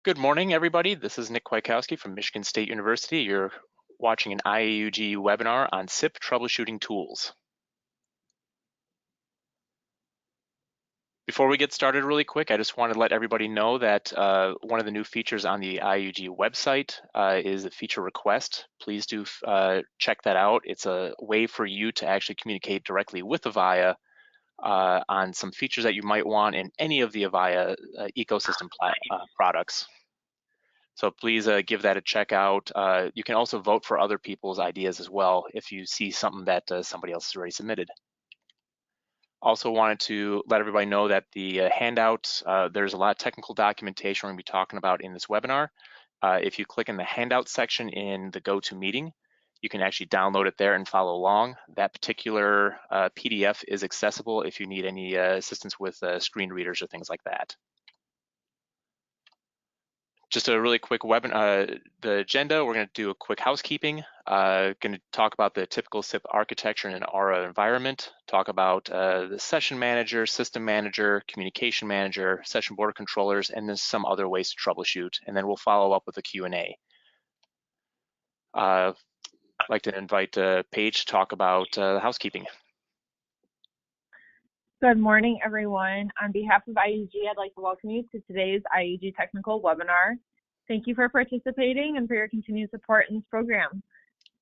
Good morning, everybody. This is Nick Kwiatkowski from Michigan State University. You're watching an IAUG webinar on SIP troubleshooting tools. Before we get started really quick, I just wanted to let everybody know that one of the new features on the IAUG website is a feature request. Please do check that out. It's a way for you to actually communicate directly with Avaya on some features that you might want in any of the Avaya ecosystem products. So please give that a check out. You can also vote for other people's ideas as well if you see something that somebody else has already submitted. Also wanted to let everybody know that the handouts, there's a lot of technical documentation we're going to be talking about in this webinar. If you click in the handout section in the GoToMeeting, you can actually download it there and follow along. That particular PDF is accessible if you need any assistance with screen readers or things like that. Just a really quick the agenda, we're going to do a quick housekeeping. Going to talk about the typical SIP architecture in an Aura environment, talk about the Session Manager, System Manager, Communication Manager, Session Border Controllers, and then some other ways to troubleshoot. And then we'll follow up with a Q&A. I'd like to invite Paige to talk about housekeeping. Good morning, everyone. On behalf of IAUG, I'd like to welcome you to today's IAUG technical webinar. Thank you for participating and for your continued support in this program.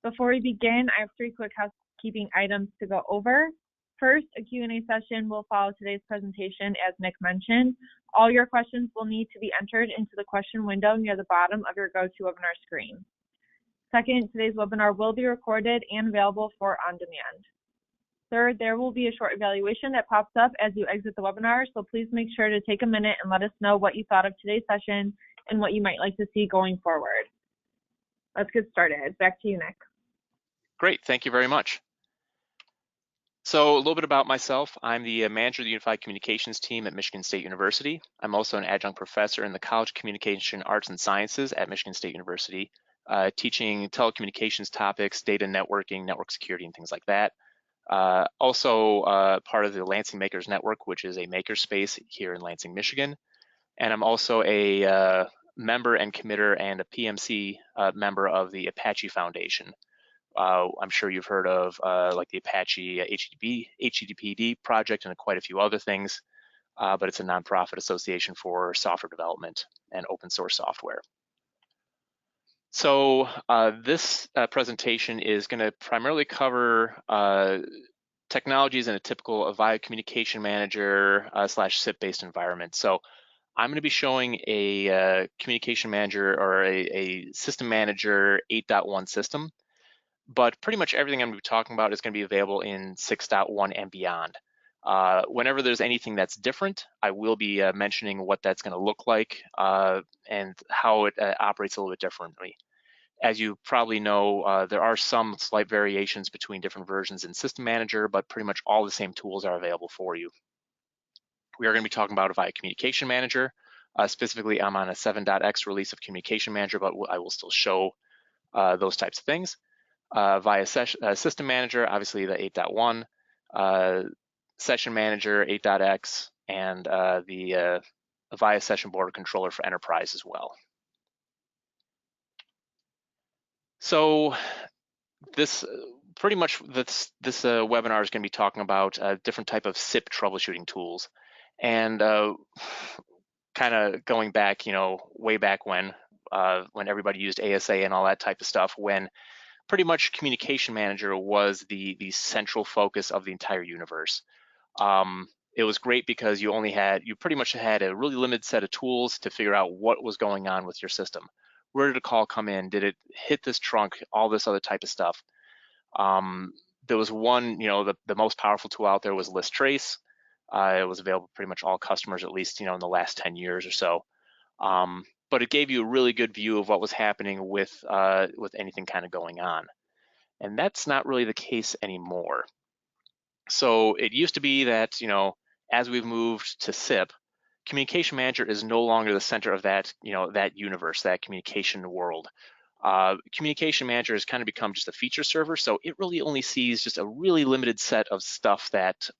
Before we begin, I have 3 quick housekeeping items to go over. First, a Q&A session will follow today's presentation, as Nick mentioned. All your questions will need to be entered into the question window near the bottom of your GoToWebinar screen. Second, today's webinar will be recorded and available for on-demand. Third, there will be a short evaluation that pops up as you exit the webinar, so please make sure to take a minute and let us know what you thought of today's session and what you might like to see going forward. Let's get started. Back to you, Nick. Great, thank you very much. So a little bit about myself. I'm the manager of the Unified Communications team at Michigan State University. I'm also an adjunct professor in the College of Communication Arts and Sciences at Michigan State University, teaching telecommunications topics, data networking, network security, and things like that. Also part of the Lansing Makers Network, which is a makerspace here in Lansing, Michigan. And I'm also a member and committer and a PMC member of the Apache Foundation. I'm sure you've heard of like the Apache HTTPD project and quite a few other things, but it's a nonprofit association for software development and open source software. So this presentation is going to primarily cover technologies in a typical Avaya Communication Manager / SIP-based environment. So I'm going to be showing a Communication Manager or a System Manager 8.1 system, but pretty much everything I'm going to be talking about is going to be available in 6.1 and beyond. Whenever there's anything that's different, I will be mentioning what that's going to look like and how it operates a little bit differently. As you probably know, there are some slight variations between different versions in System Manager, but pretty much all the same tools are available for you. We are going to be talking about Avaya Communication Manager. Specifically, I'm on a 7.x release of Communication Manager, but I will still show those types of things. Avaya System Manager, obviously the 8.1, Session Manager 8.x, and the Avaya Session Border Controller for Enterprise as well. So this pretty much this webinar is going to be talking about different type of SIP troubleshooting tools, and kind of going back, way back when everybody used ASA and all that type of stuff, when pretty much Communication Manager was the central focus of the entire universe. It was great because you pretty much had a really limited set of tools to figure out what was going on with your system. Where did a call come in? Did it hit this trunk? All this other type of stuff. There was one, the most powerful tool out there was List Trace. It was available to pretty much all customers, at least, in the last 10 years or so. But it gave you a really good view of what was happening with anything kind of going on. And that's not really the case anymore. So it used to be that, as we've moved to SIP, Communication Manager is no longer the center of that, that universe, that communication world. Communication Manager has kind of become just a feature server, so it really only sees just a really limited set of stuff that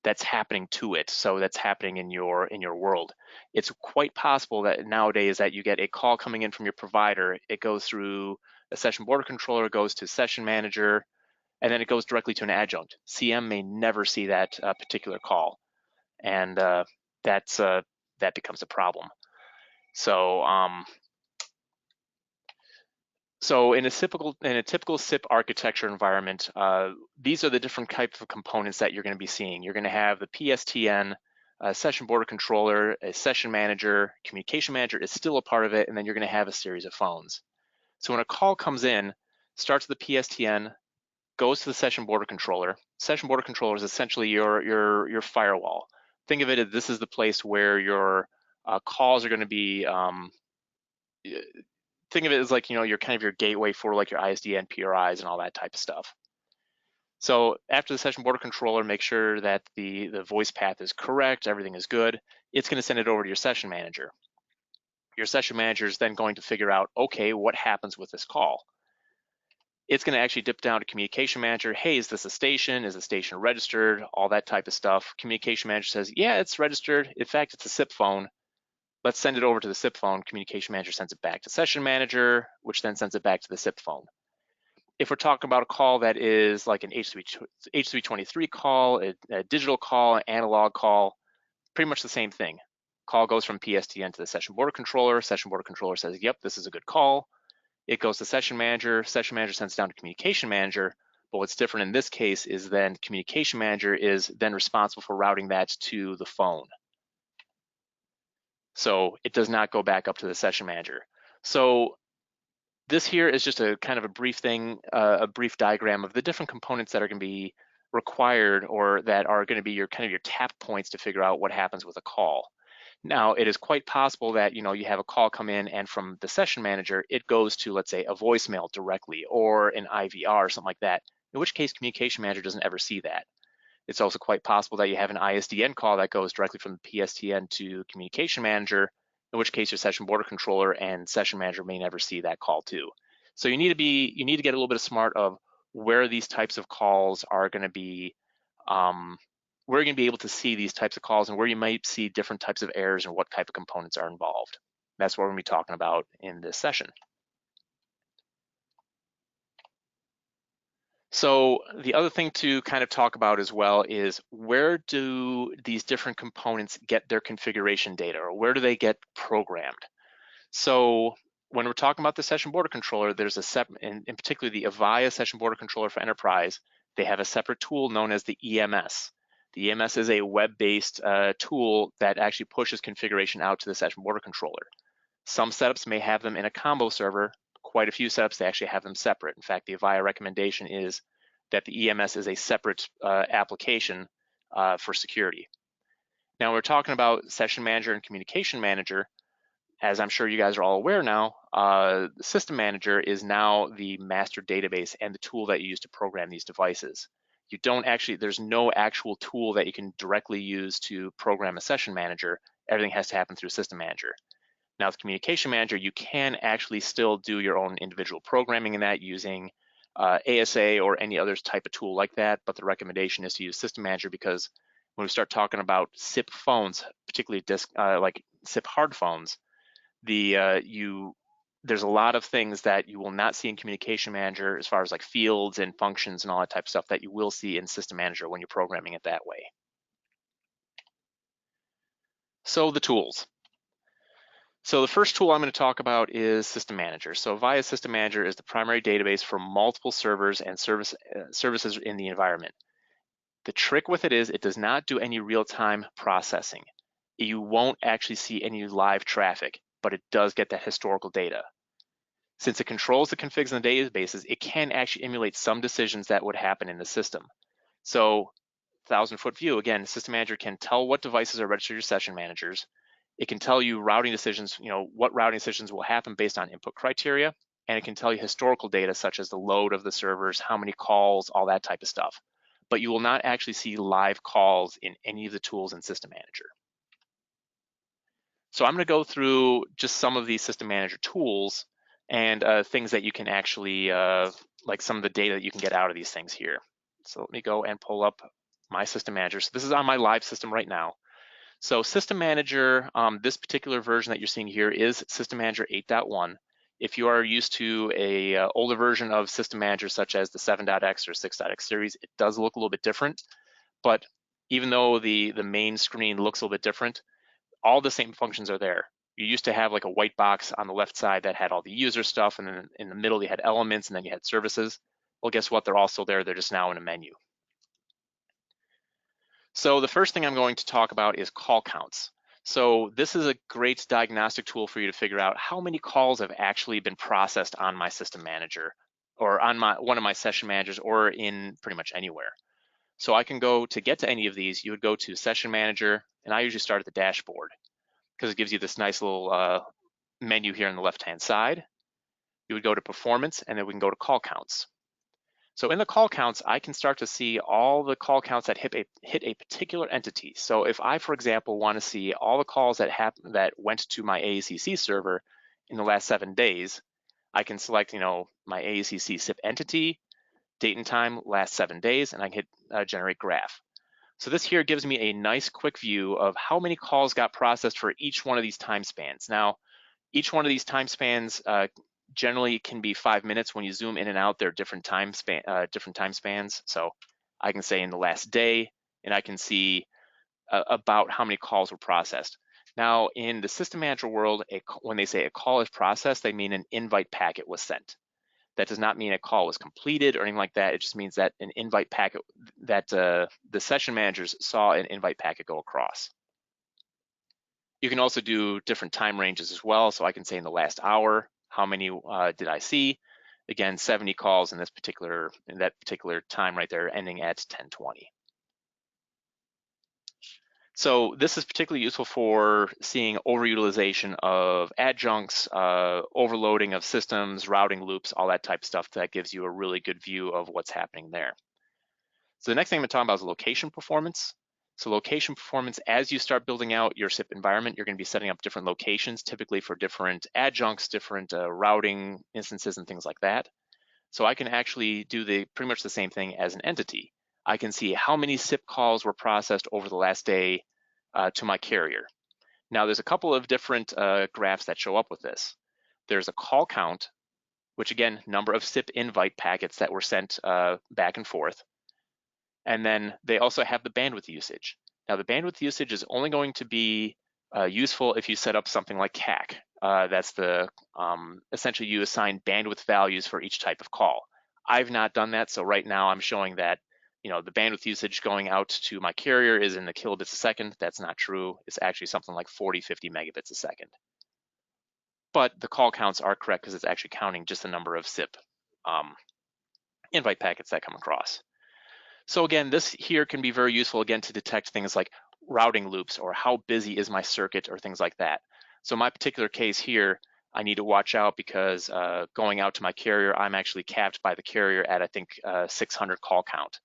that's happening to it. So that's happening in your world. It's quite possible that nowadays that you get a call coming in from your provider, it goes through a session border controller, goes to session manager, and then it goes directly to an adjunct. CM may never see that particular call, and that becomes a problem. So in a typical SIP architecture environment, these are the different types of components that you're going to be seeing. You're going to have the PSTN, session border controller, a session manager, communication manager is still a part of it, and then you're going to have a series of phones. So when a call comes in, starts with the PSTN, goes to the session border controller. Session border controller is essentially your firewall. Think of it as this is the place where your calls are going to be. Think of it as like, your kind of your gateway for like your ISDN, PRIs, and all that type of stuff. So after the session border controller, make sure that the voice path is correct, everything is good. It's going to send it over to your session manager. Your session manager is then going to figure out, okay, what happens with this call? It's going to actually dip down to communication manager. Hey, is this a station? Is the station registered? All that type of stuff. Communication manager says, yeah, it's registered. In fact, it's a SIP phone. Let's send it over to the SIP phone. Communication manager sends it back to session manager, which then sends it back to the SIP phone. If we're talking about a call that is like an H323 call, a digital call, an analog call, pretty much the same thing. Call goes from PSTN to the session border controller. Session border controller says, yep, this is a good call. It goes to session manager sends it down to communication manager. But what's different in this case is then communication manager is then responsible for routing that to the phone. So it does not go back up to the session manager. So this here is just a kind of a brief thing, a brief diagram of the different components that are going to be required or that are going to be your kind of your tap points to figure out what happens with a call. Now, it is quite possible that you have a call come in and from the session manager, it goes to, let's say, a voicemail directly or an IVR or something like that, in which case communication manager doesn't ever see that. It's also quite possible that you have an ISDN call that goes directly from the PSTN to communication manager, in which case your session border controller and session manager may never see that call too. So you need to get a little bit of smart of where these types of calls are going to be, where you're going to be able to see these types of calls and where you might see different types of errors and what type of components are involved. That's what we're going to be talking about in this session. So the other thing to kind of talk about as well is where do these different components get their configuration data, or where do they get programmed? So when we're talking about the session border controller, there's a separate, in particular the Avaya Session Border Controller for Enterprise, they have a separate tool known as the EMS. The EMS is a web-based tool that actually pushes configuration out to the session border controller. Some setups may have them in a combo server. Quite a few setups, they actually have them separate. In fact, the Avaya recommendation is that the EMS is a separate application for security. Now, we're talking about session manager and communication manager. As I'm sure you guys are all aware now, the system manager is now the master database and the tool that you use to program these devices. There's no actual tool that you can directly use to program a session manager. Everything has to happen through system manager. Now with communication manager, you can actually still do your own individual programming in that using ASA or any other type of tool like that, but the recommendation is to use system manager because when we start talking about SIP phones, particularly like SIP hard phones, there's a lot of things that you will not see in communication manager as far as like fields and functions and all that type of stuff that you will see in system manager when you're programming it that way. So the tools. So the first tool I'm going to talk about is System Manager. So Avaya System Manager is the primary database for multiple servers and services in the environment. The trick with it is it does not do any real-time processing. You won't actually see any live traffic, but it does get that historical data. Since it controls the configs in the databases, it can actually emulate some decisions that would happen in the system. So 1,000-foot view, again, System Manager can tell what devices are registered to your session managers. It can tell you routing decisions, what routing decisions will happen based on input criteria, and it can tell you historical data such as the load of the servers, how many calls, all that type of stuff. But you will not actually see live calls in any of the tools in System Manager. So I'm going to go through just some of these System Manager tools and things that you can actually, like some of the data that you can get out of these things here. So let me go and pull up my System Manager. So this is on my live system right now. So System Manager, this particular version that you're seeing here is System Manager 8.1. If you are used to a older version of System Manager, such as the 7.x or 6.x series, it does look a little bit different. But even though the main screen looks a little bit different, all the same functions are there. You used to have like a white box on the left side that had all the user stuff, and then in the middle you had elements, and then you had services. Well, guess what? They're also there. They're just now in a menu. So the first thing I'm going to talk about is call counts. So this is a great diagnostic tool for you to figure out how many calls have actually been processed on my System Manager or on one of my session managers or in pretty much anywhere. So I can go to get to any of these, you would go to Session Manager, and I usually start at the dashboard because it gives you this nice little menu here on the left-hand side. You would go to Performance, and then we can go to Call Counts. So in the call counts, I can start to see all the call counts that hit a particular entity. So if I, for example, want to see all the calls that went to my AACC server in the last 7 days, I can select, my AACC SIP entity, date and time, last 7 days, and I can hit Generate Graph. So this here gives me a nice quick view of how many calls got processed for each one of these time spans. Now, each one of these time spans generally can be 5 minutes. When you zoom in and out, there are different time spans. So I can say in the last day, and I can see about how many calls were processed. Now, in the System Manager world, when they say a call is processed, they mean an invite packet was sent. That does not mean a call was completed or anything like that. It just means that an invite packet, that the session managers saw an invite packet go across. You can also do different time ranges as well. So I can say in the last hour, how many did I see? Again, 70 calls in that particular time right there, ending at 10:20. So this is particularly useful for seeing overutilization of adjuncts, overloading of systems, routing loops, all that type of stuff. That gives you a really good view of what's happening there. So the next thing I'm going to talk about is location performance. So location performance, as you start building out your SIP environment, you're going to be setting up different locations, typically for different adjuncts, different routing instances and things like that. So I can actually do pretty much the same thing as an entity. I can see how many SIP calls were processed over the last day to my carrier. Now there's a couple of different graphs that show up with this. There's a call count, which again, number of SIP invite packets that were sent back and forth. And then they also have the bandwidth usage. Now the bandwidth usage is only going to be useful if you set up something like CAC. That's essentially you assign bandwidth values for each type of call. I've not done that, so right now I'm showing that the bandwidth usage going out to my carrier is in the kilobits a second. That's not true. It's actually something like 40, 50 megabits a second. But the call counts are correct because it's actually counting just the number of SIP invite packets that come across. So again, this here can be very useful, again, to detect things like routing loops or how busy is my circuit or things like that. So my particular case here, I need to watch out because going out to my carrier, I'm actually capped by the carrier at, I think, 600 call count.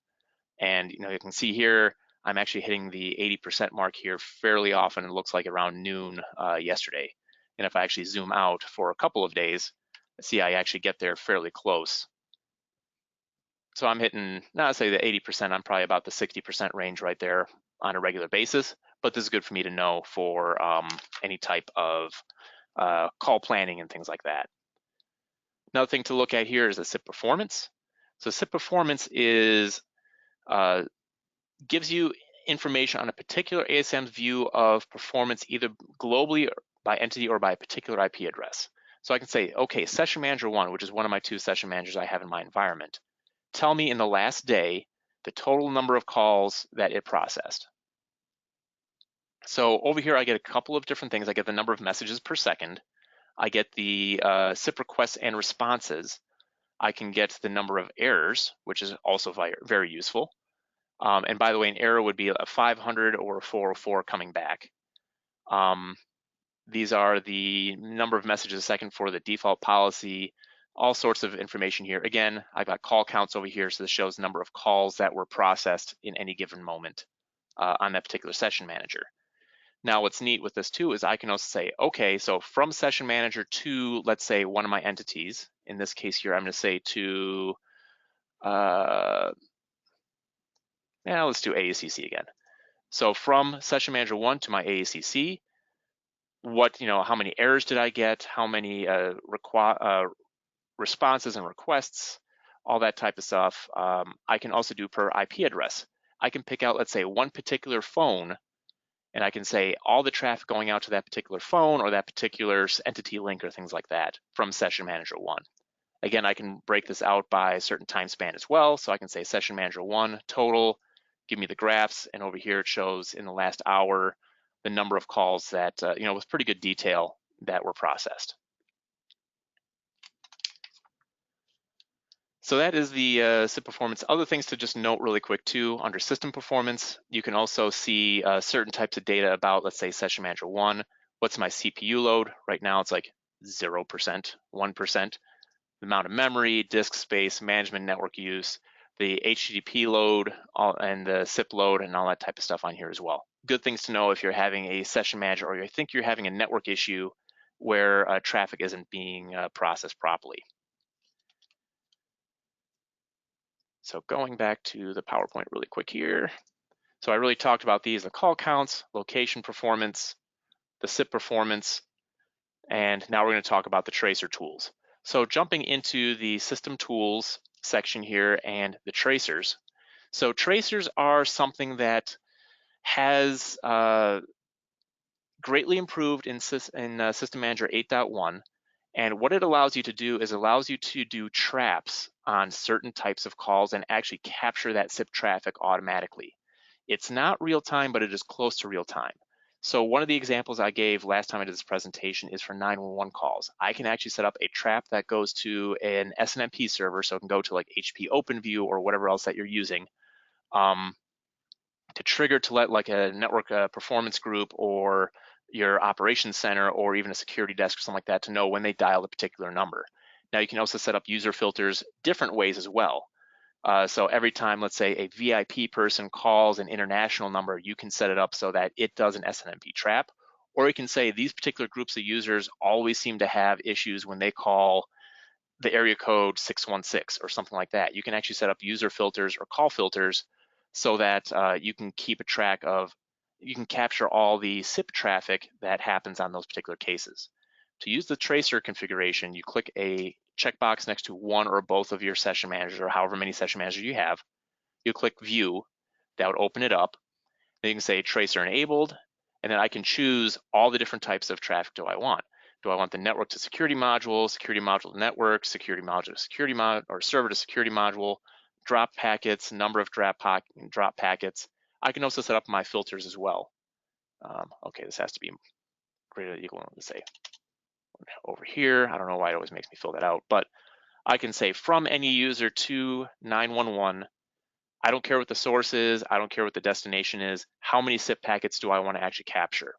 And you can see here, I'm actually hitting the 80% mark here fairly often. It looks like around noon yesterday. And if I actually zoom out for a couple of days, see I actually get there fairly close. So I'm hitting, not say the 80%, I'm probably about the 60% range right there on a regular basis, but this is good for me to know for any type of call planning and things like that. Another thing to look at here is the SIP performance. So SIP performance gives you information on a particular ASM's view of performance, either globally by entity or by a particular IP address. So I can say, okay, Session Manager 1, which is one of my 2 session managers I have in my environment, tell me in the last day the total number of calls that it processed. So over here, I get a couple of different things. I get the number of messages per second. I get the SIP requests and responses. I can get the number of errors, which is also very useful. And by the way, an error would be a 500 or a 404 coming back. These are the number of messages a second for the default policy, all sorts of information here. Again, I've got call counts over here, so this shows the number of calls that were processed in any given moment on that particular session manager. Now, what's neat with this too is I can also say, okay, so from session manager to, let's say, one of my entities. In this case here, I'm going to say to Now let's do AACC again. So from Session Manager 1 to my AACC, how many errors did I get? How many responses and requests? All that type of stuff. I can also do per IP address. I can pick out, let's say, one particular phone, and I can say all the traffic going out to that particular phone or that particular entity link or things like that from Session Manager 1. Again, I can break this out by a certain time span as well. So I can say Session Manager 1 total, give me the graphs, and over here it shows in the last hour the number of calls that, with pretty good detail that were processed. So that is the SIP performance. Other things to just note really quick too, under system performance, you can also see certain types of data about, let's say, Session Manager 1. What's my CPU load? Right now it's like 0%, 1%. The amount of memory, disk space, management network use, the HTTP load, and the SIP load, and all that type of stuff on here as well. Good things to know if you're having a session manager or you think you're having a network issue where traffic isn't being processed properly. So going back to the PowerPoint really quick here. So I really talked about these, the call counts, location performance, the SIP performance, and now we're going to talk about the tracer tools. So jumping into the system tools section here and the tracers. So tracers are something that has greatly improved in System Manager 8.1. And what it allows you to do is allows you to do traps on certain types of calls and actually capture that SIP traffic automatically. It's not real time, but it is close to real time. So one of the examples I gave last time I did this presentation is for 911 calls. I can actually set up a trap that goes to an SNMP server, so it can go to like HP OpenView or whatever else that you're using, to trigger to let like a network performance group or your operations center or even a security desk or something like that to know when they dial a particular number. Now you can also set up user filters different ways as well. So every time, let's say, a VIP person calls an international number, you can set it up so that it does an SNMP trap. Or you can say these particular groups of users always seem to have issues when they call the area code 616 or something like that. You can actually set up user filters or call filters so that you can keep a track of, you can capture all the SIP traffic that happens on those particular cases. To use the tracer configuration, you click a checkbox next to one or both of your session managers or however many session managers you have. You click view, that would open it up. Then you can say tracer enabled, and then I can choose all the different types of traffic do I want. Do I want the network to security module to network, security module to security or server to security module, drop packets, number of drop packets. I can also set up my filters as well. Okay, this has to be greater than or equal, let's say over here. I don't know why it always makes me fill that out, but I can say from any user to 911. I don't care what the source is. I don't care what the destination is. How many SIP packets do I want to actually capture?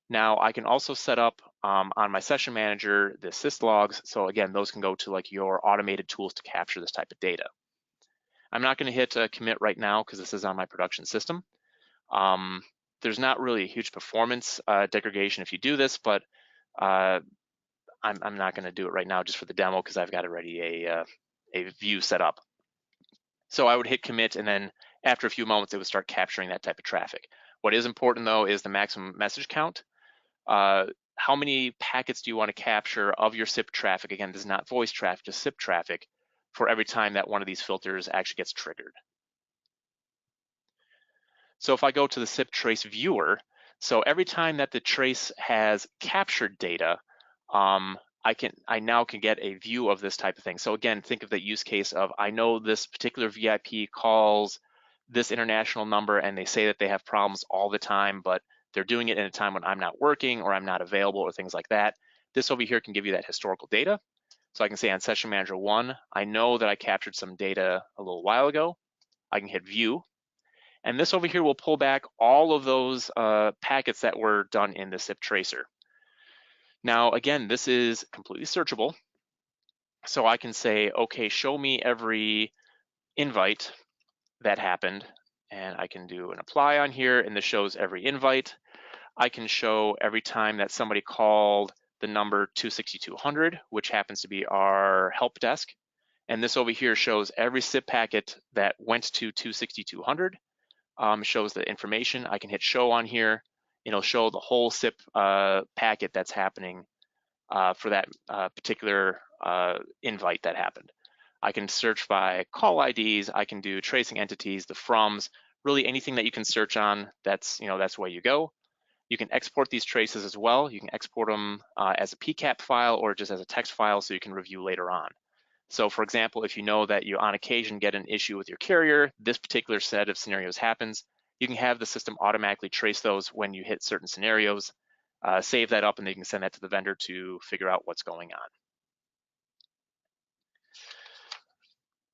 Now I can also set up on my session manager the sys logs. So again, those can go to like your automated tools to capture this type of data. I'm not going to hit commit right now because this is on my production system. There's not really a huge performance degradation if you do this, but I'm not going to do it right now just for the demo because I've got already a view set up. So I would hit commit, and then after a few moments, it would start capturing that type of traffic. What is important though is the maximum message count. How many packets do you want to capture of your SIP traffic? Again, this is not voice traffic, just SIP traffic for every time that one of these filters actually gets triggered. So if I go to the SIP trace viewer, so every time that the trace has captured data, I now can get a view of this type of thing. So again, think of the use case of I know this particular VIP calls this international number and they say that they have problems all the time, but they're doing it in a time when I'm not working or I'm not available or things like that. This over here can give you that historical data. So I can say on Session Manager 1, I know that I captured some data a little while ago. I can hit view. And this over here will pull back all of those packets that were done in the SIP tracer. Now, again, this is completely searchable. So I can say, okay, show me every invite that happened. And I can do an apply on here, and this shows every invite. I can show every time that somebody called the number 26200, which happens to be our help desk. And this over here shows every SIP packet that went to 26200. shows the information. I can hit show on here. It'll show the whole SIP packet that's happening for that particular invite that happened. I can search by call IDs. I can do tracing entities, the froms, really anything that you can search on. That's that's where you go. You can export these traces as well. You can export them as a PCAP file or just as a text file so you can review later on. So for example, if you know that you on occasion get an issue with your carrier, this particular set of scenarios happens, you can have the system automatically trace those when you hit certain scenarios, save that up, and then you can send that to the vendor to figure out what's going on.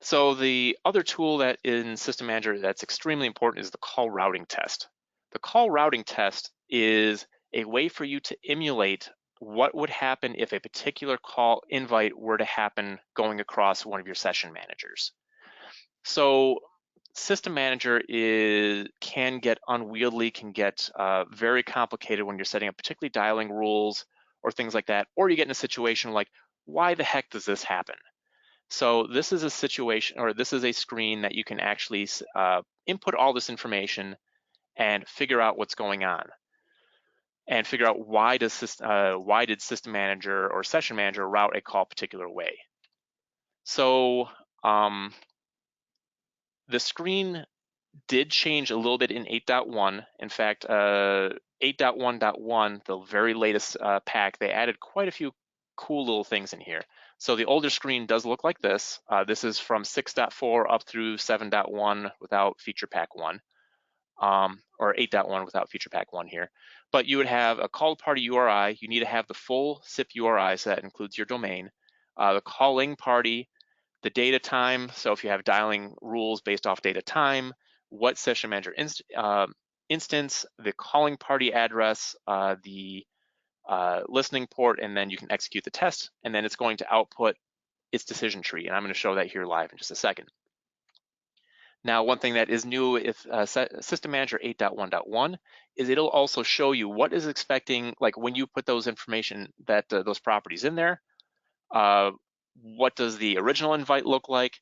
So the other tool that in System Manager that's extremely important is the call routing test. The call routing test is a way for you to emulate what would happen if a particular call invite were to happen going across one of your session managers. So System Manager can get unwieldy, can get very complicated when you're setting up particularly dialing rules or things like that, or you get in a situation like, why the heck does this happen? So this is a situation, or this is a screen that you can actually input all this information and figure out what's going on, and figure out why did System Manager or Session Manager route a call a particular way. So the screen did change a little bit in 8.1. In fact, 8.1.1, the very latest pack, they added quite a few cool little things in here. So the older screen does look like this. This is from 6.4 up through 7.1 without feature pack 1, or 8.1 without feature pack 1 here. But you would have a called party URI. You need to have the full SIP URI, so that includes your domain, the calling party, the data time. So if you have dialing rules based off data time, what Session Manager instance, the calling party address, the listening port, and then you can execute the test, and then it's going to output its decision tree. And I'm going to show that here live in just a second. Now, one thing that is new with System Manager 8.1.1 is it'll also show you what is expecting, like when you put those information, that those properties in there, what does the original invite look like?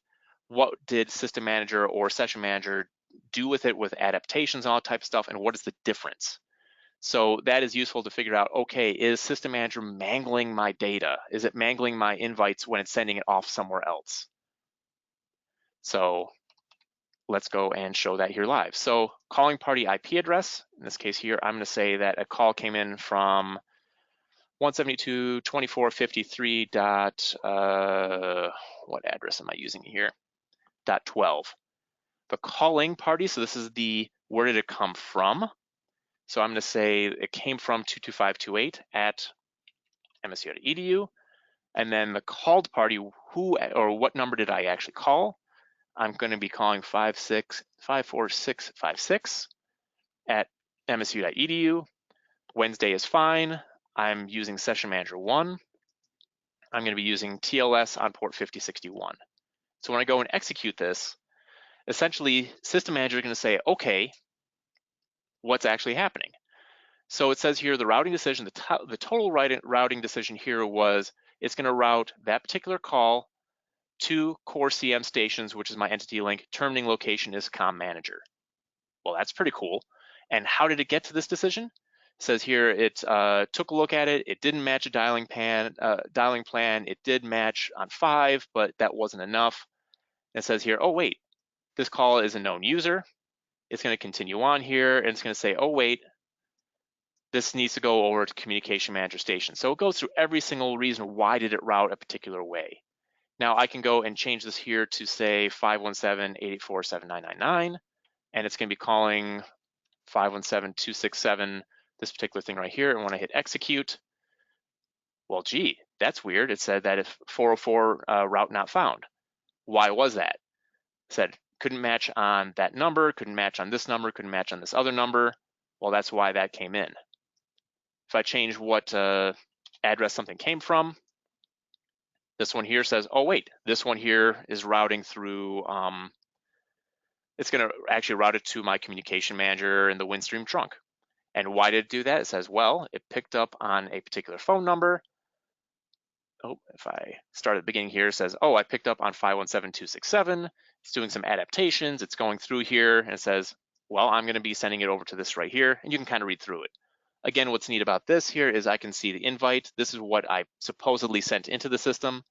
What did System Manager or Session Manager do with it with adaptations and all that type of stuff, and what is the difference? So that is useful to figure out, okay, is System Manager mangling my data? Is it mangling my invites when it's sending it off somewhere else? So let's go and show that here live. So calling party IP address, in this case here, I'm gonna say that a call came in from 172.24.53 what address am I using here? .12. The calling party, so this is the, where did it come from? So I'm going to say it came from 22528 at msu.edu. And then the called party, who or what number did I actually call? I'm going to be calling 54656 at msu.edu. Wednesday is fine. I'm using Session Manager 1. I'm going to be using TLS on port 5061. So when I go and execute this, essentially System Manager is going to say, okay, what's actually happening? So it says here the routing decision, the total routing decision here was it's going to route that particular call to core CM stations, which is my entity link. Terminating location is COM manager. Well, that's pretty cool. And how did it get to this decision? It says here it took a look at it. It didn't match a dialing plan. It did match on 5, but that wasn't enough. And it says here, oh wait, this call is a known user. It's going to continue on here, and it's going to say, oh wait, this needs to go over to communication manager station. So it goes through every single reason why did it route a particular way. Now I can go and change this here to say 517-884-7999, and it's going to be calling 517-267, this particular thing right here. And when I hit execute, well, gee, that's weird. It said that if 404 route not found. Why was that? It said couldn't match on that number, couldn't match on this number, couldn't match on this other number. Well, that's why that came in. If I change what address something came from, this one here says, oh wait, this one here is routing through, it's gonna actually route it to my communication manager in the Windstream trunk. And why did it do that? It says, well, it picked up on a particular phone number. Oh, if I start at the beginning here, it says, oh, I picked up on 517-267. It's doing some adaptations. It's going through here and it says, Well, I'm going to be sending it over to this right here, and you can kind of read through it. Again, what's neat about this here is I can see the invite. This is what I supposedly sent into the system.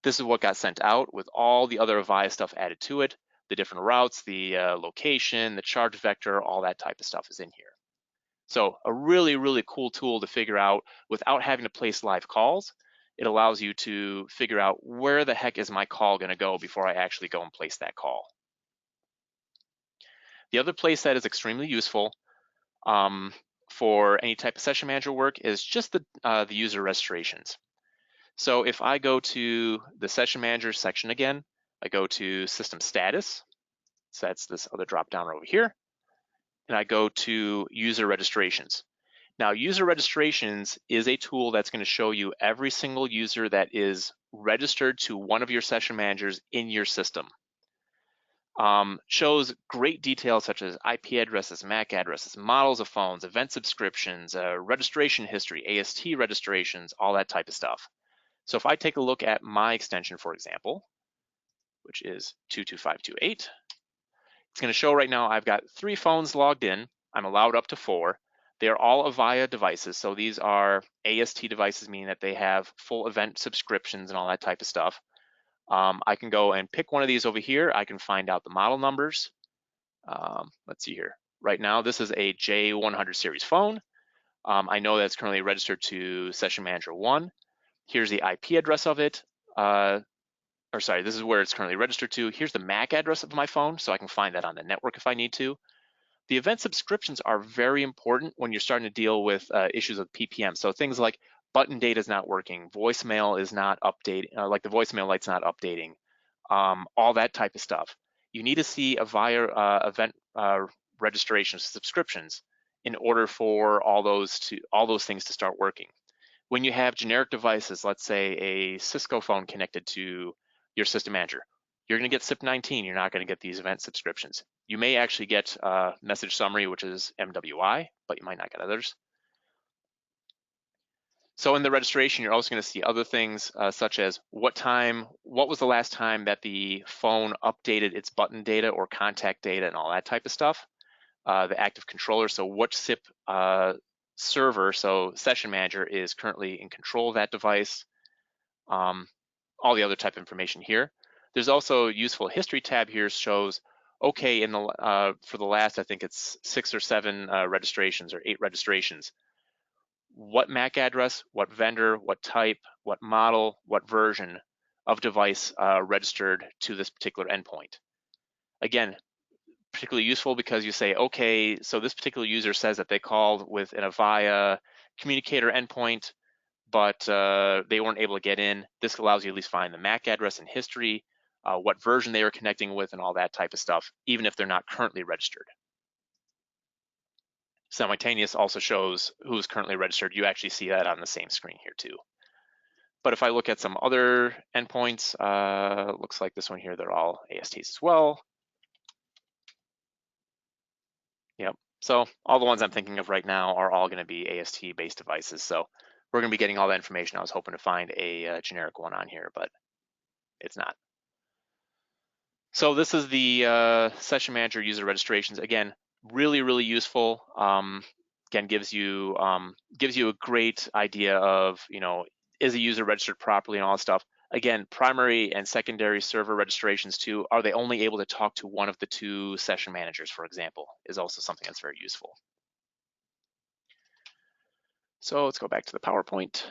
This is what got sent out with all the other Avaya stuff added to it, the different routes, the location, the charge vector, all that type of stuff is in here. So a really, really cool tool to figure out without having to place live calls. It allows you to figure out where the heck is my call going to go before I actually go and place that call. The other place that is extremely useful for any type of session manager work is just the user registrations. So if I go to the session manager section again, I go to system status, so that's this other drop down over here, and I go to user registrations. Now, user registrations is a tool that's going to show you every single user that is registered to one of your session managers in your system. Shows great details such as IP addresses, MAC addresses, models of phones, event subscriptions, registration history, AST registrations, all that type of stuff. So if I take a look at my extension, for example, which is 22528, it's going to show right now I've got 3 phones logged in. I'm allowed up to 4. They are all Avaya devices. So these are AST devices, meaning that they have full event subscriptions and all that type of stuff. I can go and pick one of these over here. I can find out the model numbers. Let's see here. Right now, this is a J100 series phone. I know that's currently registered to Session Manager 1. Here's the IP address of it. This is where it's currently registered to. Here's the MAC address of my phone, so I can find that on the network if I need to. The event subscriptions are very important when you're starting to deal with issues of PPM. So things like button data is not working, voicemail is not updating, like the voicemail light's not updating, all that type of stuff. You need to see Avaya event registrations, subscriptions, in order for all those things to start working. When you have generic devices, let's say a Cisco phone connected to your system manager, you're going to get SIP19. You're not going to get these event subscriptions. You may actually get message summary, which is MWI, but you might not get others. So in the registration, you're also going to see other things such as what was the last time that the phone updated its button data or contact data and all that type of stuff. The active controller, so what SIP server, so session manager, is currently in control of that device. All the other type of information here. There's also a useful history tab here, shows, okay, for the last, I think it's 6 or 7 registrations or 8 registrations, what MAC address, what vendor, what type, what model, what version of device registered to this particular endpoint. Again, particularly useful because you say, okay, so this particular user says that they called with an Avaya communicator endpoint, but they weren't able to get in. This allows you to at least find the MAC address and history, what version they were connecting with, and all that type of stuff, even if they're not currently registered. Simultaneous also shows who's currently registered. You actually see that on the same screen here too. But if I look at some other endpoints, looks like this one here, they're all ASTs as well. Yep. So all the ones I'm thinking of right now are all going to be AST-based devices. So we're going to be getting all that information. I was hoping to find a generic one on here, but it's not. So this is the Session Manager user registrations. Again, really, really useful. Again, gives you a great idea of, is a user registered properly and all that stuff. Again, primary and secondary server registrations too. Are they only able to talk to one of the 2 session managers, for example, is also something that's very useful. So let's go back to the PowerPoint.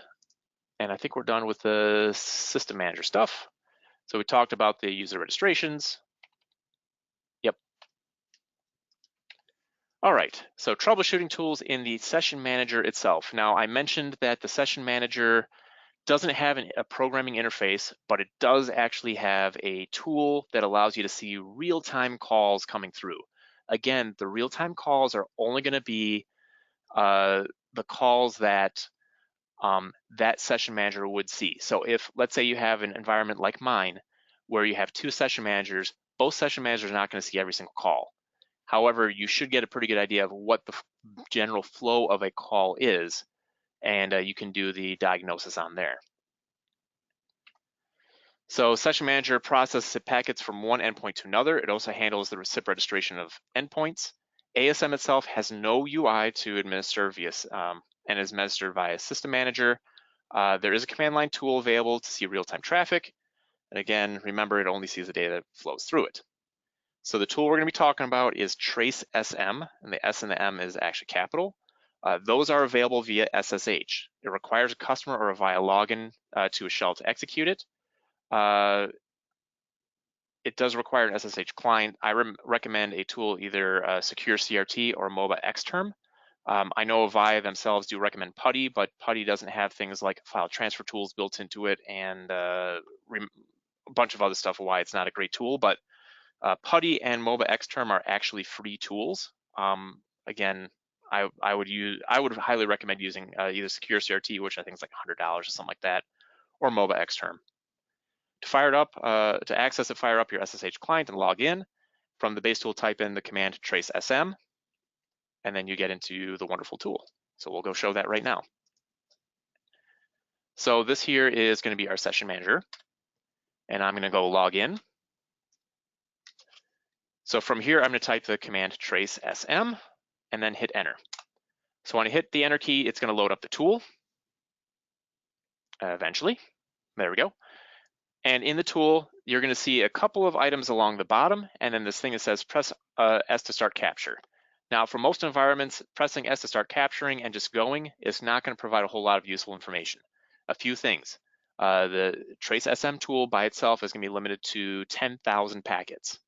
And I think we're done with the system manager stuff. So we talked about the user registrations. Yep. All right, so troubleshooting tools in the session manager itself. Now, I mentioned that the session manager doesn't have a programming interface, but it does actually have a tool that allows you to see real-time calls coming through. Again, the real-time calls are only going to be the calls that that session manager would see. So if, let's say you have an environment like mine, where you have 2 session managers, both session managers are not going to see every single call. However, you should get a pretty good idea of what the general flow of a call is, and you can do the diagnosis on there. So Session Manager processes SIP packets from one endpoint to another. It also handles the SIP registration of endpoints. ASM itself has no UI to administer via and is administered via System Manager. There is a command line tool available to see real-time traffic. And again, remember, it only sees the data that flows through it. So the tool we're going to be talking about is Trace SM, and the S and the M is actually capital. Those are available via SSH. It requires a customer or a Avaya login to a shell to execute it. It does require an SSH client. I recommend a tool, either Secure CRT or MOBA Xterm. I know Avaya themselves do recommend PuTTY, but PuTTY doesn't have things like file transfer tools built into it and a bunch of other stuff why it's not a great tool. But PuTTY and MOBA Xterm are actually free tools. Again, I would highly recommend using either Secure CRT, which I think is like $100 or something like that, or MOBA Xterm. To fire it up, to access it, fire up your SSH client and log in. From the base tool, type in the command trace SM, and then you get into the wonderful tool. So we'll go show that right now. So this here is going to be our session manager, and I'm going to go log in. So from here, I'm going to type the command trace SM and then hit enter. So when I hit the enter key, it's going to load up the tool eventually. There we go. And in the tool, you're going to see a couple of items along the bottom, and then this thing that says press S to start capture. Now, for most environments, pressing S to start capturing and just going is not going to provide a whole lot of useful information. A few things. The Trace SM tool by itself is going to be limited to 10,000 packets.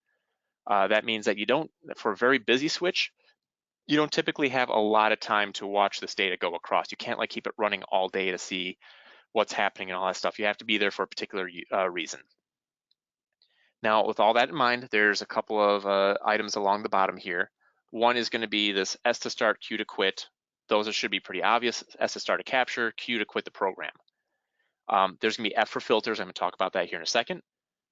That means that you don't, for a very busy switch, you don't typically have a lot of time to watch this data go across. You can't like keep it running all day to see what's happening and all that stuff. You have to be there for a particular reason. Now, with all that in mind, there's a couple of items along the bottom here. One is going to be this S to start, Q to quit. Those should be pretty obvious. S to start a capture, Q to quit the program. There's going to be F for filters. I'm going to talk about that here in a second.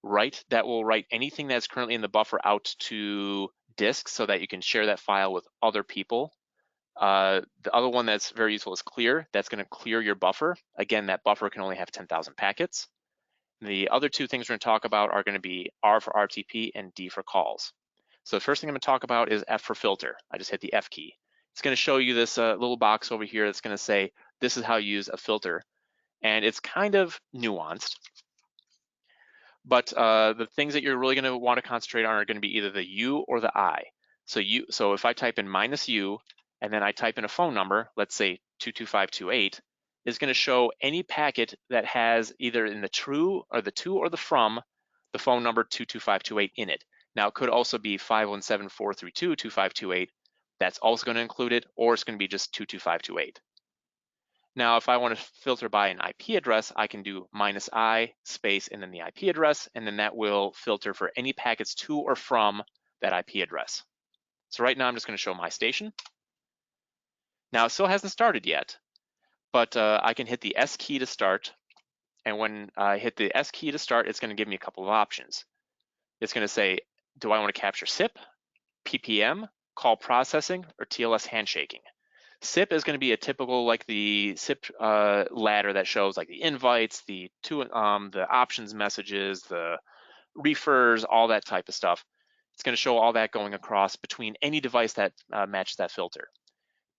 Write, that will write anything that's currently in the buffer out to disk so that you can share that file with other people. The other one that's very useful is clear. That's going to clear your buffer. Again, that buffer can only have 10,000 packets. The other two things we're going to talk about are going to be R for RTP and D for calls. So the first thing I'm going to talk about is F for filter. I just hit the F key. It's going to show you this little box over here that's going to say, this is how you use a filter. And it's kind of nuanced. But the things that you're really going to want to concentrate on are going to be either the U or the I. So if I type in -U and then I type in a phone number, let's say 22528, is going to show any packet that has either in the true or the to or the from the phone number 22528 in it. Now it could also be 517-432-2528. That's also going to include it, or it's going to be just 22528. Now, if I want to filter by an IP address, I can do -I space and then the IP address, and then that will filter for any packets to or from that IP address. So right now I'm just going to show my station. Now it still hasn't started yet, but I can hit the S key to start. And when I hit the S key to start, it's going to give me a couple of options. It's going to say, do I want to capture SIP, PPM, call processing, or TLS handshaking? SIP is going to be a typical, like the SIP ladder that shows like the invites, the options messages, the refers, all that type of stuff. It's going to show all that going across between any device that matches that filter.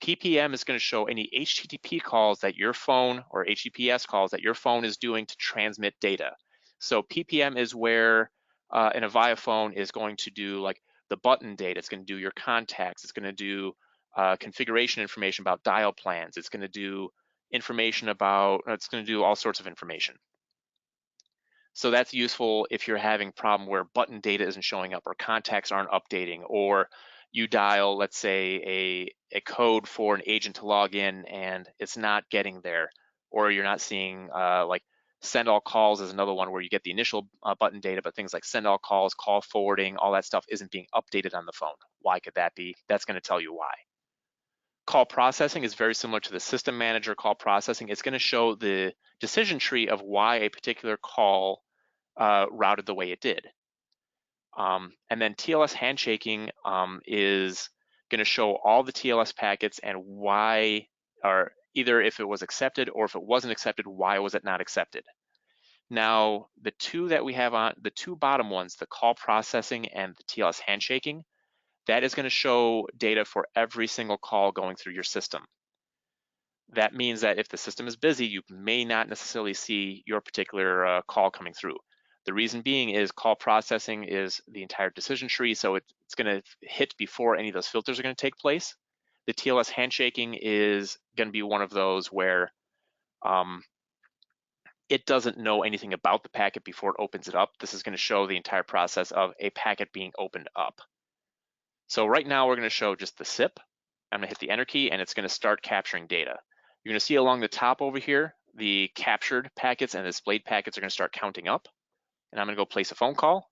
PPM is going to show any HTTP calls that your phone, or HTTPS calls that your phone is doing to transmit data. So PPM is where an Avaya phone is going to do like the button data. It's going to do your contacts. It's going to do configuration information about dial plans. It's going to do information about, it's going to do all sorts of information. So that's useful if you're having a problem where button data isn't showing up or contacts aren't updating, or you dial, let's say, a code for an agent to log in and it's not getting there, or you're not seeing like send all calls is another one where you get the initial button data, but things like send all calls, call forwarding, all that stuff isn't being updated on the phone. Why could that be? That's going to tell you why. Call processing is very similar to the system manager call processing. It's going to show the decision tree of why a particular call routed the way it did. And then TLS handshaking is going to show all the TLS packets and why, or either if it was accepted or if it wasn't accepted, why was it not accepted. Now, the two that we have on, the two bottom ones, the call processing and the TLS handshaking, that is going to show data for every single call going through your system. That means that if the system is busy, you may not necessarily see your particular call coming through. The reason being is call processing is the entire decision tree, so it's going to hit before any of those filters are going to take place. The TLS handshaking is going to be one of those where it doesn't know anything about the packet before it opens it up. This is going to show the entire process of a packet being opened up. So right now we're going to show just the SIP. I'm going to hit the enter key and it's going to start capturing data. You're going to see along the top over here, the captured packets and the displayed packets are going to start counting up. And I'm going to go place a phone call.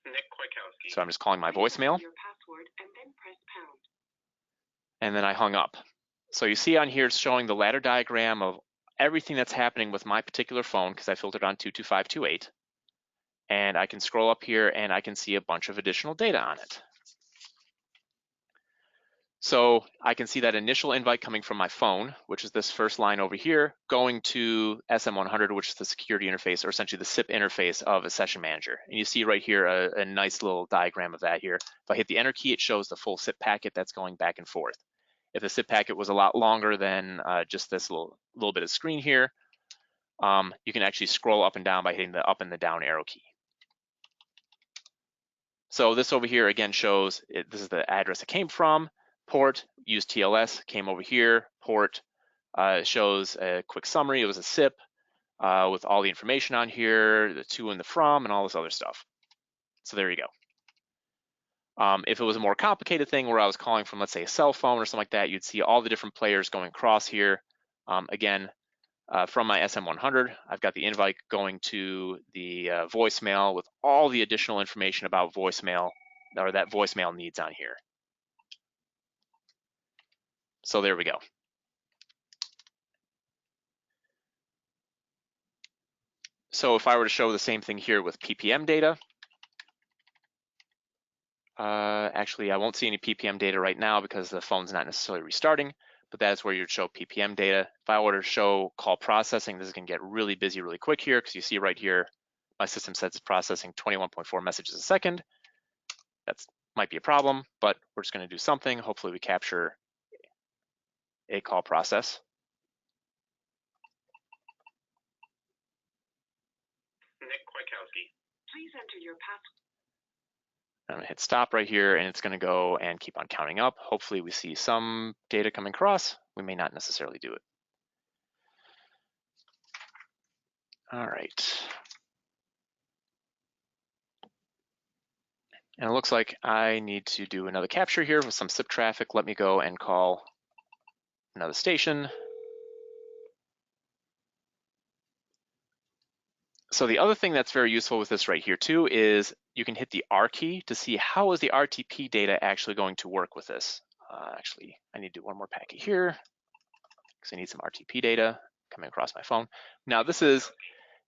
Nick Kwiatkowski. So I'm just calling my voicemail. And then I hung up. So you see on here it's showing the ladder diagram of everything that's happening with my particular phone because I filtered on 22528. And I can scroll up here and I can see a bunch of additional data on it. So I can see that initial invite coming from my phone, which is this first line over here, going to SM100, which is the security interface, or essentially the SIP interface of a session manager. And you see right here a nice little diagram of that here. If I hit the enter key, it shows the full SIP packet that's going back and forth. If the SIP packet was a lot longer than just this little bit of screen here, you can actually scroll up and down by hitting the up and the down arrow key. So this over here again shows this is the address it came from. Port, use TLS, came over here. Port shows a quick summary. It was a SIP with all the information on here, the to and the from, and all this other stuff. So there you go. If it was a more complicated thing where I was calling from, let's say, a cell phone or something like that, you'd see all the different players going across here. Again, from my SM100, I've got the invite going to the voicemail with all the additional information about voicemail, or that voicemail needs on here. So there we go. So if I were to show the same thing here with PPM data, actually I won't see any PPM data right now because the phone's not necessarily restarting, but that's where you'd show PPM data. If I were to show call processing, this is gonna get really busy really quick here because you see right here, my system says it's processing 21.4 messages a second. That might be a problem, but we're just gonna do something. Hopefully we capture a call process. Nick Kwiatkowski. Please enter your password. I'm gonna hit stop right here and it's gonna go and keep on counting up. Hopefully we see some data coming across. We may not necessarily do it. All right. And it looks like I need to do another capture here with some SIP traffic. Let me go and call another station. So the other thing that's very useful with this right here too is you can hit the R key to see how is the RTP data actually going to work with this. Actually, I need to do one more packet here because I need some RTP data coming across my phone. Now this is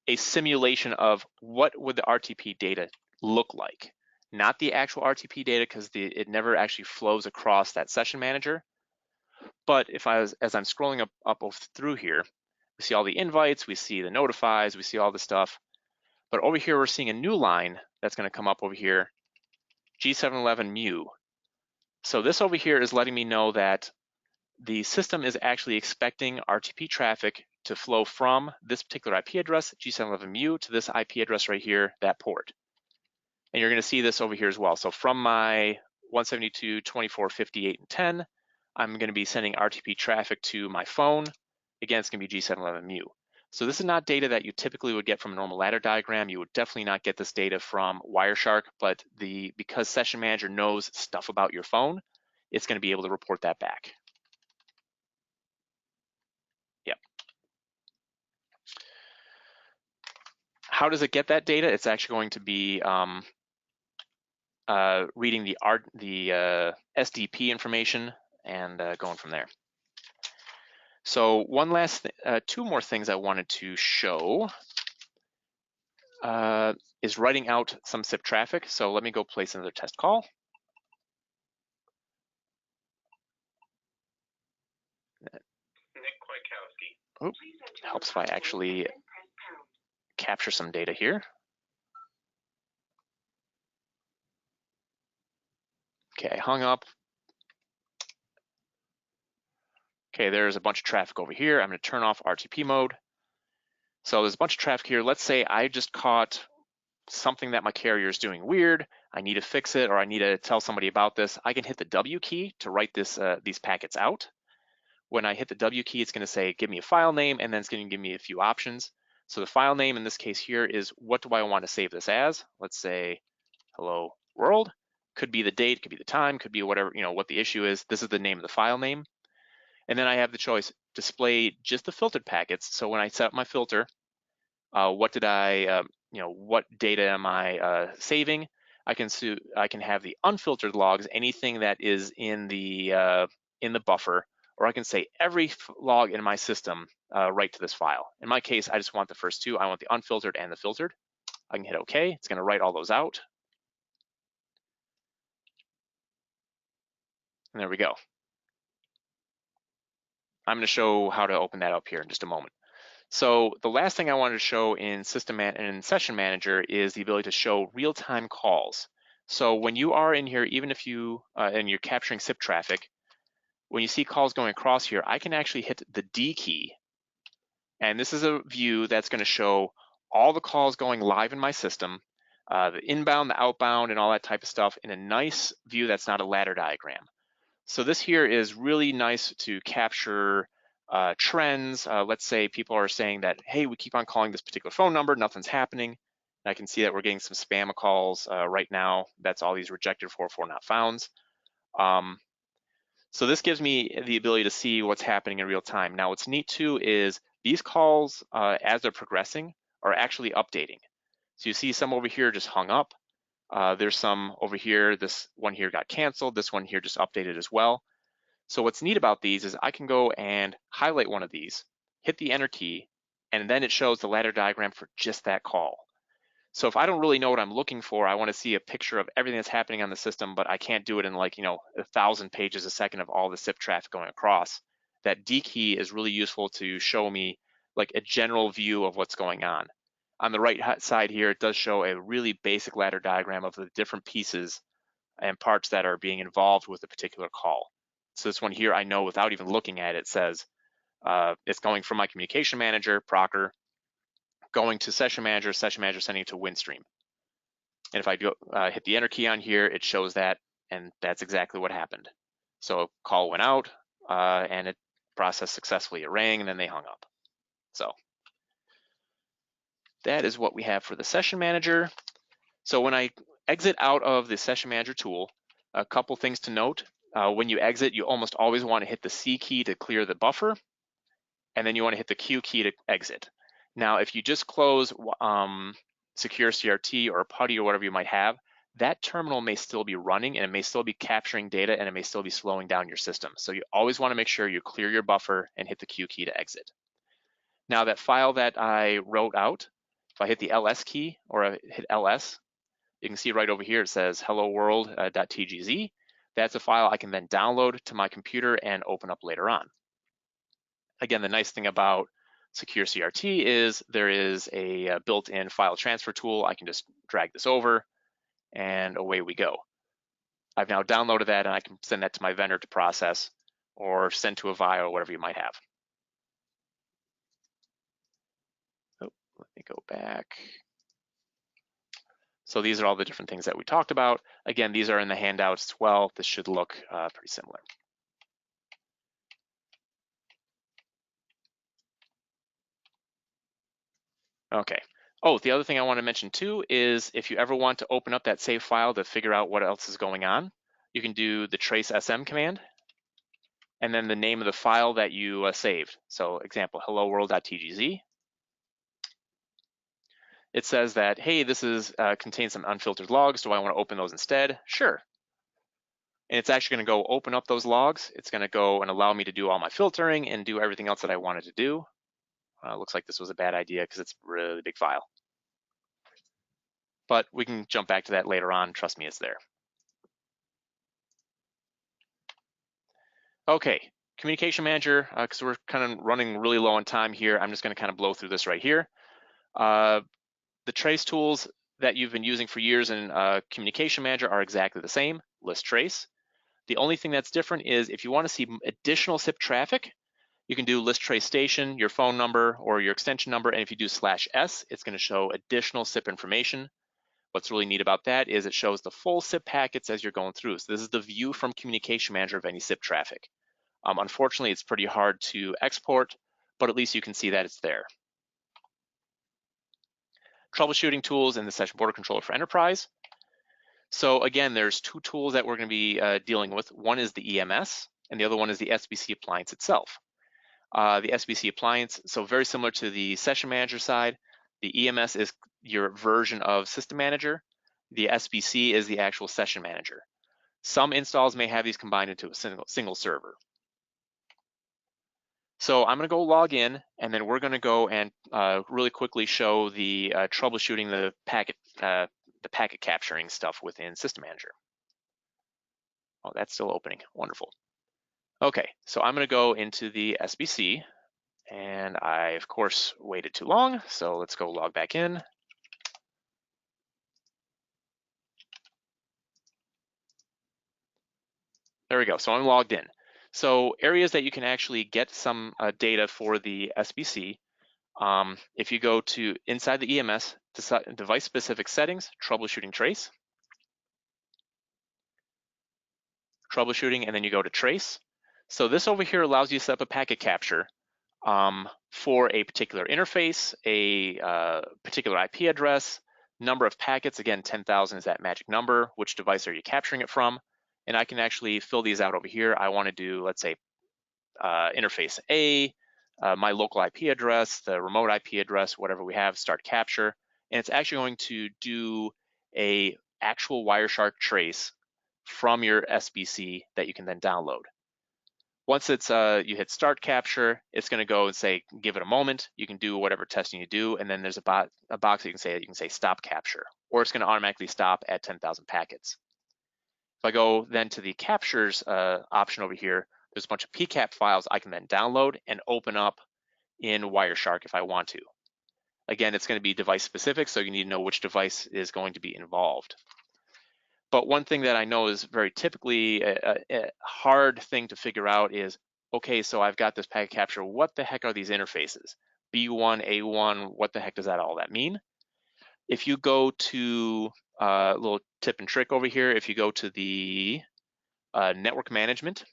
a simulation of what would the RTP data look like. Not the actual RTP data because it never actually flows across that session manager. But if as I'm scrolling up through here, we see all the invites, we see the notifies, we see all the stuff. But over here, we're seeing a new line that's going to come up over here, G711 mu. So this over here is letting me know that the system is actually expecting RTP traffic to flow from this particular IP address, G711 mu, to this IP address right here, that port. And you're going to see this over here as well. So from my 172.24.58 and 10, I'm going to be sending RTP traffic to my phone. Again, it's going to be G711 mu. So this is not data that you typically would get from a normal ladder diagram. You would definitely not get this data from Wireshark, but because Session Manager knows stuff about your phone, it's going to be able to report that back. Yep. How does it get that data? It's actually going to be reading the SDP information and going from there. So two more things I wanted to show is writing out some SIP traffic. So let me go place another test call. Nick Kwiatkowski. Helps if I actually capture some data here. Okay, I hung up. Okay, there's a bunch of traffic over here. I'm going to turn off RTP mode. So there's a bunch of traffic here. Let's say I just caught something that my carrier is doing weird. I need to fix it, or I need to tell somebody about this. I can hit the W key to write these packets out. When I hit the W key, it's going to say, give me a file name, and then it's going to give me a few options. So the file name in this case here is, what do I want to save this as? Let's say, hello world. Could be the date, could be the time, could be whatever, what the issue is. This is the name of the file name. And then I have the choice, display just the filtered packets. So when I set up my filter, what data am I saving? I can have the unfiltered logs, anything that is in the buffer, or I can say every log in my system write to this file. In my case, I just want the first two. I want the unfiltered and the filtered. I can hit OK. It's going to write all those out. And there we go. I'm going to show how to open that up here in just a moment. So the last thing I wanted to show in Session Manager is the ability to show real-time calls. So when you are in here, even if you and you're capturing SIP traffic, when you see calls going across here, I can actually hit the D key. And this is a view that's going to show all the calls going live in my system, the inbound, the outbound, and all that type of stuff in a nice view that's not a ladder diagram. So this here is really nice to capture trends. Let's say people are saying that, hey, we keep on calling this particular phone number, nothing's happening. And I can see that we're getting some spam calls right now. That's all these rejected 404 not founds. So this gives me the ability to see what's happening in real time. Now what's neat too is these calls, as they're progressing, are actually updating. So you see some over here just hung up. There's some over here, this one here got canceled, this one here just updated as well. So what's neat about these is I can go and highlight one of these, hit the enter key, and then it shows the ladder diagram for just that call. So if I don't really know what I'm looking for, I want to see a picture of everything that's happening on the system, but I can't do it in 1,000 pages a second of all the SIP traffic going across. That D key is really useful to show me like a general view of what's going on. On the right side here, it does show a really basic ladder diagram of the different pieces and parts that are being involved with a particular call. So this one here, I know without even looking at it, says it's going from my communication manager, Procker, going to Session Manager sending it to Windstream. And if I go hit the enter key on here, it shows that, and that's exactly what happened. So a call went out and it processed successfully. It rang and then they hung up. So that is what we have for the Session Manager. So when I exit out of the Session Manager tool, a couple things to note. When you exit, you almost always want to hit the C key to clear the buffer, and then you want to hit the Q key to exit. Now, if you just close Secure CRT or PuTTY or whatever you might have, that terminal may still be running and it may still be capturing data and it may still be slowing down your system. So you always want to make sure you clear your buffer and hit the Q key to exit. Now that file that I wrote out, if I hit the LS key or I hit LS, you can see right over here it says hello world.tgz. That's a file I can then download to my computer and open up later on. Again, the nice thing about Secure CRT is there is a built-in file transfer tool. I can just drag this over and away we go. I've now downloaded that and I can send that to my vendor to process or send to Avaya or whatever you might have. Oh, let me go back. So these are all the different things that we talked about. Again, these are in the handouts as well. This should look pretty similar. Okay. Oh, the other thing I want to mention too is if you ever want to open up that save file to figure out what else is going on, you can do the trace sm command and then the name of the file that you saved. So example, hello world.tgz. It says that, hey, this is contains some unfiltered logs. Do I want to open those instead? Sure. And it's actually going to go open up those logs. It's going to go and allow me to do all my filtering and do everything else that I wanted to do. Looks like this was a bad idea because it's a really big file. But we can jump back to that later on. Trust me, it's there. Okay, Communication Manager, because we're kind of running really low on time here, I'm just going to kind of blow through this right here. The trace tools that you've been using for years in Communication Manager are exactly the same. List trace. The only thing that's different is if you want to see additional SIP traffic, you can do list trace station, your phone number or your extension number, and if you do /s, it's going to show additional SIP information. What's really neat about that is it shows the full SIP packets as you're going through. So this is the view from Communication Manager of any SIP traffic. Unfortunately, it's pretty hard to export, but at least you can see that it's there. Troubleshooting tools in the Session Border Controller for Enterprise. So again, there's two tools that we're going to be dealing with. One is the EMS, and the other one is the SBC appliance itself. The SBC appliance, so very similar to the Session Manager side. The EMS is your version of System Manager. The SBC is the actual Session Manager. Some installs may have these combined into a single server. So I'm going to go log in, and then we're going to go and really quickly show the troubleshooting the packet capturing stuff within System Manager. Oh, that's still opening. Wonderful. Okay, so I'm going to go into the SBC, and I, of course, waited too long, so let's go log back in. There we go. So I'm logged in. So areas that you can actually get some data for the SBC, if you go to inside the EMS, device specific settings, troubleshooting trace, troubleshooting, and then you go to trace. So this over here allows you to set up a packet capture for a particular interface, a particular IP address, number of packets. Again, 10,000 is that magic number. Which device are you capturing it from? And I can actually fill these out over here. I want to do, let's say, interface A, my local IP address, the remote IP address, whatever we have, start capture. And it's actually going to do a actual Wireshark trace from your SBC that you can then download. Once it's you hit start capture, it's going to go and say, give it a moment. You can do whatever testing you do, and then there's a box that you can say stop capture, or it's going to automatically stop at 10,000 packets. If I go then to the captures option over here, there's a bunch of PCAP files I can then download and open up in Wireshark if I want to. Again, it's going to be device specific, so you need to know which device is going to be involved. But one thing that I know is very typically a hard thing to figure out is, okay, so I've got this packet capture. What the heck are these interfaces? B1, A1, what the heck does all that mean? If you go to a little tip and trick over here, if you go to the network management,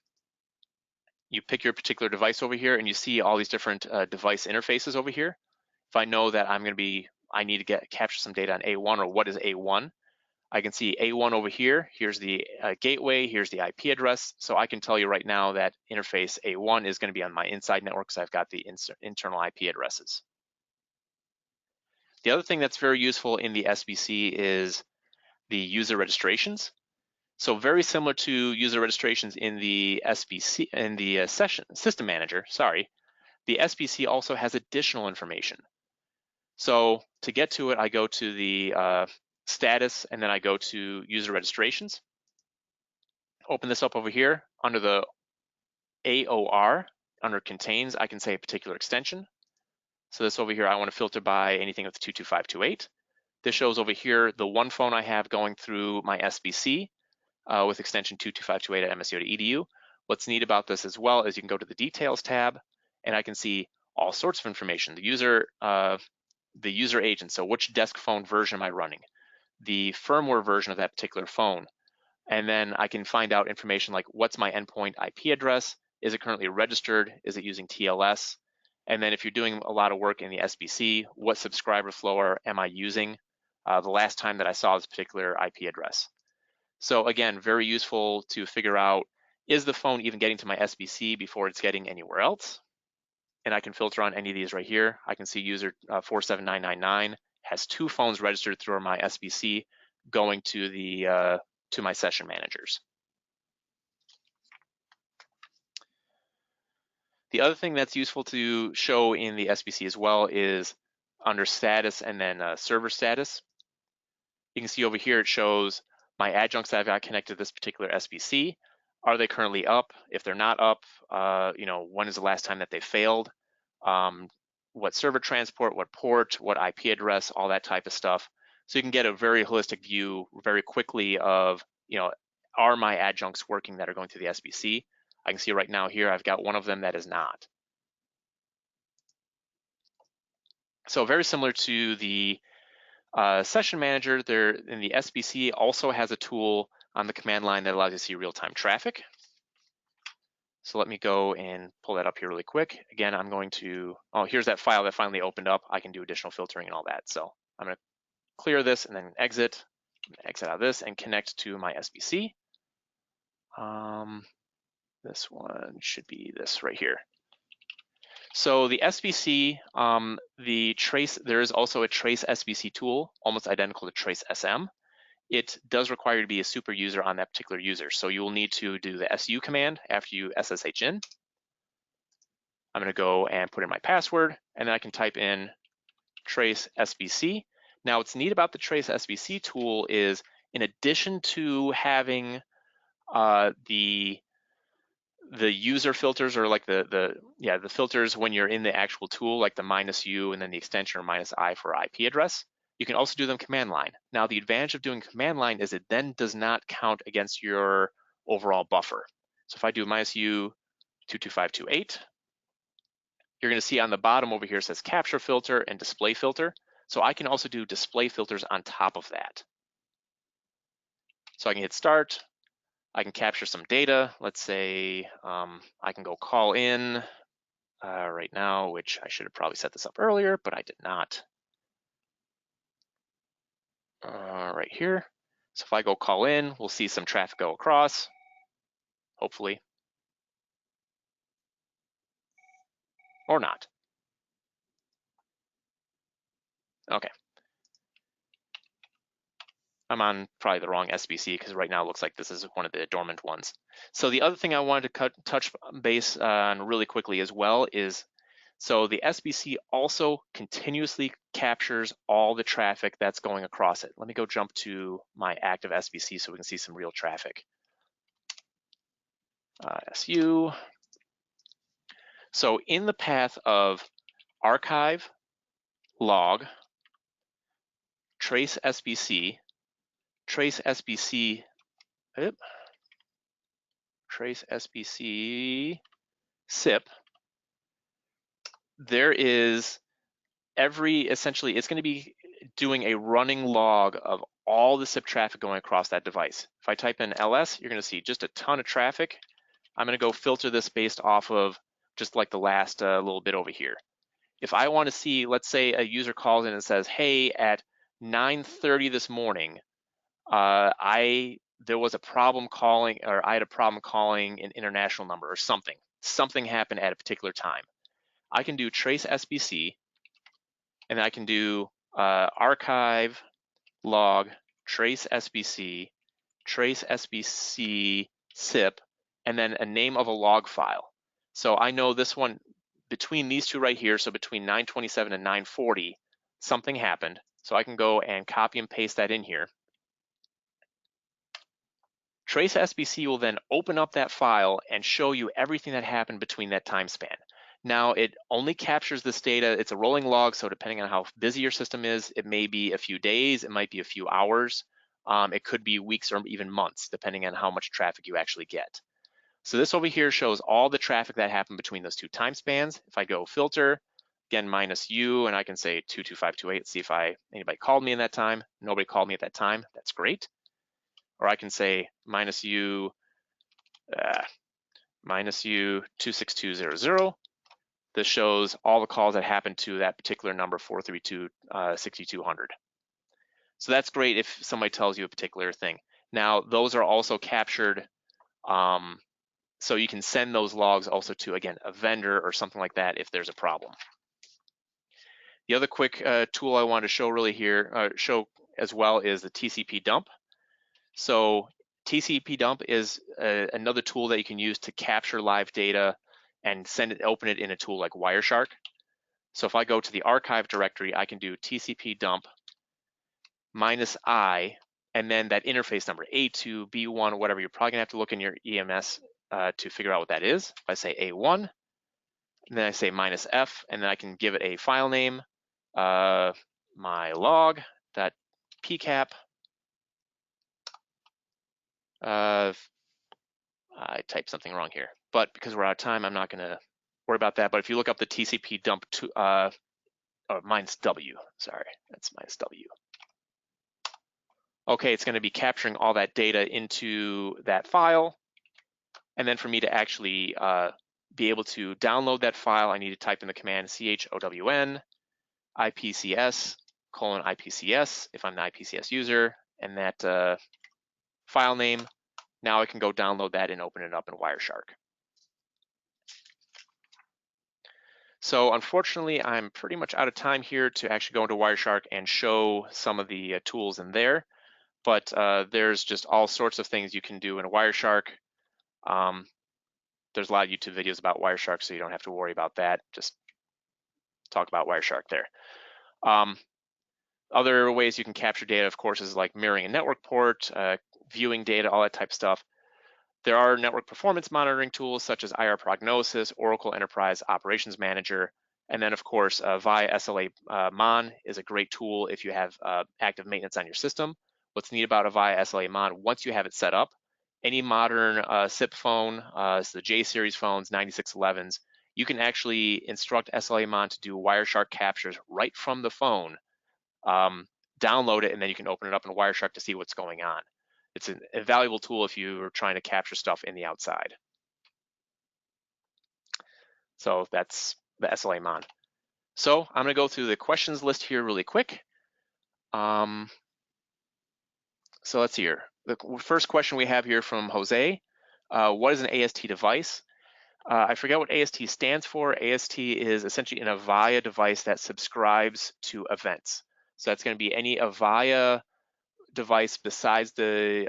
you pick your particular device over here and you see all these different device interfaces over here. If I know that I need to capture some data on A1 or what is A1, I can see A1 over here. Here's the gateway, here's the IP address. So I can tell you right now that interface A1 is going to be on my inside network because I've got the internal IP addresses. The other thing that's very useful in the SBC is the user registrations. So very similar to user registrations in the SBC, in the System Manager, sorry, the SBC also has additional information. So to get to it, I go to the status, and then I go to user registrations. Open this up over here under the AOR, under contains, I can say a particular extension. So this over here, I want to filter by anything with 22528. This shows over here the one phone I have going through my SBC with extension 22528 at msco.edu. What's neat about this as well is you can go to the details tab, and I can see all sorts of information. The user agent, so which desk phone version am I running? The firmware version of that particular phone. And then I can find out information like what's my endpoint IP address? Is it currently registered? Is it using TLS? And then if you're doing a lot of work in the SBC, what subscriber flow am I using the last time that I saw this particular IP address? So again, very useful to figure out, is the phone even getting to my SBC before it's getting anywhere else? And I can filter on any of these right here. I can see user 47999 has 2 phones registered through my SBC going to the to my session managers. The other thing that's useful to show in the SBC as well is under status and then server status. You can see over here it shows my adjuncts that I've got connected to this particular SBC. Are they currently up? If they're not up, when is the last time that they failed? What server transport, what port, what IP address, all that type of stuff. So you can get a very holistic view very quickly of, are my adjuncts working that are going through the SBC. I can see right now here I've got one of them that is not. So very similar to the Session Manager, there in the SBC also has a tool on the command line that allows you to see real-time traffic. So let me go and pull that up here really quick. Again, I'm going to, oh, here's that file that finally opened up. I can do additional filtering and all that. So I'm going to clear this and then exit out of this and connect to my SBC. This one should be this right here. So the SBC, there is also a trace SBC tool, almost identical to trace SM. It does require you to be a super user on that particular user. So you will need to do the SU command after you SSH in. I'm going to go and put in my password, and then I can type in trace SBC. Now, what's neat about the trace SBC tool is, in addition to having the user filters, or like the filters when you're in the actual tool, like the -u and then the extension or -i for IP address, you can also do them command line. Now, the advantage of doing command line is it then does not count against your overall buffer. So if I do -u 22528, you're going to see on the bottom over here it says capture filter and display filter. So I can also do display filters on top of that. So I can hit start. I can capture some data. Let's say I can go call in right now, which I should have probably set this up earlier, but I did not. Right here. So if I go call in, we'll see some traffic go across, hopefully, or not. Okay. I'm on probably the wrong SBC because right now it looks like this is one of the dormant ones. So the other thing I wanted to touch base on really quickly as well is, so the SBC also continuously captures all the traffic that's going across it. Let me go jump to my active SBC so we can see some real traffic. SU. So in the path of archive, log, trace SBC, trace SBC, trace SBC, SIP, there is essentially, it's going to be doing a running log of all the SIP traffic going across that device. If I type in LS, you're going to see just a ton of traffic. I'm going to go filter this based off of just like the last little bit over here. If I want to see, let's say a user calls in and says, hey, at 9:30 this morning, there was a problem calling, or I had a problem calling an international number or something. Something happened at a particular time. I can do trace SBC, and then I can do archive, log, trace SBC, SIP, and then a name of a log file. So I know this one, between these two right here, so between 9:27 and 9:40, something happened. So I can go and copy and paste that in here. Trace SBC will then open up that file and show you everything that happened between that time span. Now, it only captures this data. It's a rolling log, so depending on how busy your system is, it may be a few days, it might be a few hours, it could be weeks or even months, depending on how much traffic you actually get. So this over here shows all the traffic that happened between those two time spans. If I go filter, again, -u, and I can say 22528, see if anybody called me in that time. Nobody called me at that time. That's great. Or I can say -u 26200. This shows all the calls that happened to that particular number, 432-6200. So that's great if somebody tells you a particular thing. Now, those are also captured, so you can send those logs also to, again, a vendor or something like that if there's a problem. The other quick tool I wanted to show show as well is the TCP dump. So TCP dump is another tool that you can use to capture live data and open it in a tool like Wireshark. So if I go to the archive directory, I can do TCP dump -i, and then that interface number, A2, B1, or whatever. You're probably gonna have to look in your EMS to figure out what that is. If I say A1, and then I say -f, and then I can give it a file name, my log.pcap. I typed something wrong here, but because we're out of time, I'm not going to worry about that. But if you look up the TCP dump to, oh, minus W, sorry, that's minus W. Okay, it's going to be capturing all that data into that file. And then for me to actually be able to download that file, I need to type in the command chown ipcs:/IPCS if I'm an IPCS user, and that file name. Now I can go download that and open it up in Wireshark. So unfortunately, I'm pretty much out of time here to actually go into Wireshark and show some of the tools in there. But there's just all sorts of things you can do in Wireshark. There's a lot of YouTube videos about Wireshark, so you don't have to worry about that. Just talk about Wireshark there. Other ways you can capture data, of course, is like mirroring a network port, viewing data, all that type of stuff. There are network performance monitoring tools such as IR Prognosis, Oracle Enterprise Operations Manager, and then of course Avaya SLA Mon is a great tool if you have active maintenance on your system. What's neat about Avaya SLA Mon, once you have it set up, any modern SIP phone, so the J series phones, 9611s, you can actually instruct SLA Mon to do Wireshark captures right from the phone. Download it, and then you can open it up in Wireshark to see what's going on. It's a valuable tool if you're trying to capture stuff in the outside. So that's the SLA Mon. So I'm going to go through the questions list here really quick. So let's see here. The first question we have here from Jose. What is an AST device? I forget what AST stands for. AST is essentially an Avaya device that subscribes to events. So that's going to be any Avaya device besides the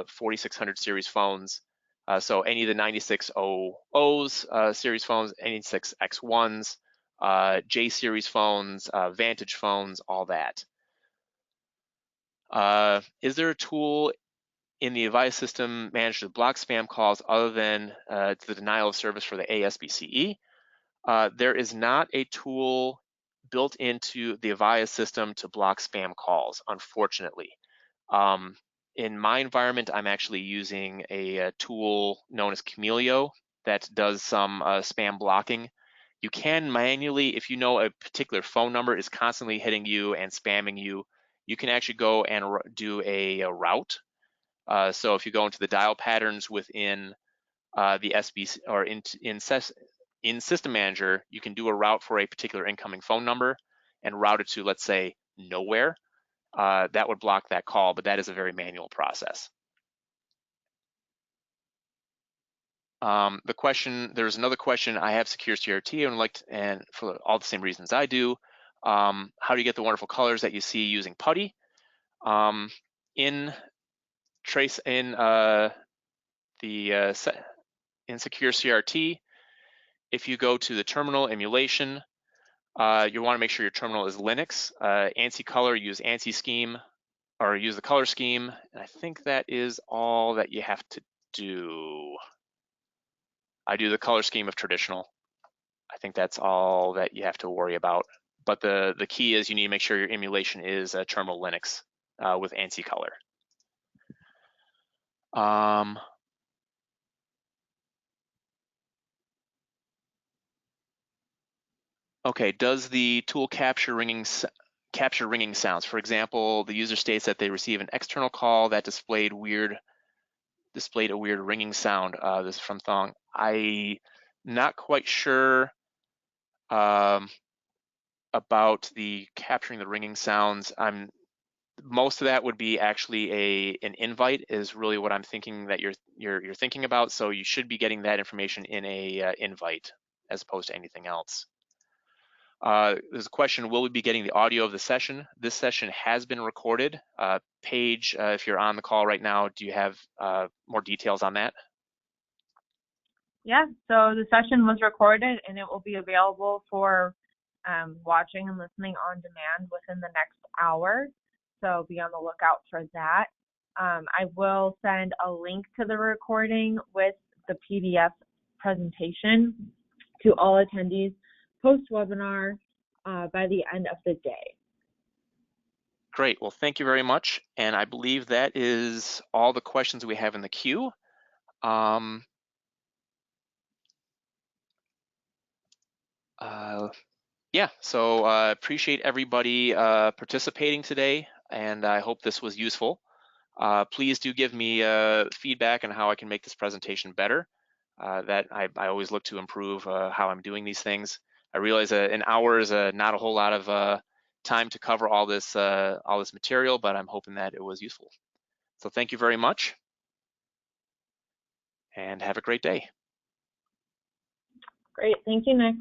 4600 series phones. So any of the 9600s series phones, 96X1s, J series phones, Vantage phones, all that. Is there a tool in the Avaya System Manager to block spam calls other than the denial of service for the ASBCE? There is not a tool built into the Avaya system to block spam calls, unfortunately. In my environment, I'm actually using a tool known as Chameleon that does some spam blocking. You can manually, if you know a particular phone number is constantly hitting you and spamming you, you can actually go and do a route. So if you go into the dial patterns within the SBC or in System Manager, you can do a route for a particular incoming phone number and route it to, let's say, nowhere. That would block that call, but that is a very manual process. There's another question. I have secure CRT and for all the same reasons I do. How do you get the wonderful colors that you see using PuTTY? In secure CRT, if you go to the terminal emulation, you want to make sure your terminal is Linux. ANSI color, use ANSI scheme, or use the color scheme. And I think that is all that you have to do. I do the color scheme of traditional. I think that's all that you have to worry about. But the key is you need to make sure your emulation is terminal Linux with ANSI color. Okay, does the tool capture ringing sounds? For example, the user states that they receive an external call that displayed a weird ringing sound. This is from Thong. I'm not quite sure about the capturing the ringing sounds. Most of that would be actually an invite is really what I'm thinking that you're thinking about. So you should be getting that information in a invite as opposed to anything else. There's a question, will we be getting the audio of the session? This session has been recorded. Paige, if you're on the call right now, do you have more details on that? Yeah, so the session was recorded and it will be available for watching and listening on demand within the next hour. So be on the lookout for that. I will send a link to the recording with the PDF presentation to all attendees post-webinar by the end of the day. Great. Well, thank you very much. And I believe that is all the questions we have in the queue. Yeah, so appreciate everybody participating today, and I hope this was useful. Please do give me feedback on how I can make this presentation better. That I always look to improve how I'm doing these things. I realize an hour is not a whole lot of time to cover all this material, but I'm hoping that it was useful. So thank you very much, and have a great day. Great. Thank you, Nick.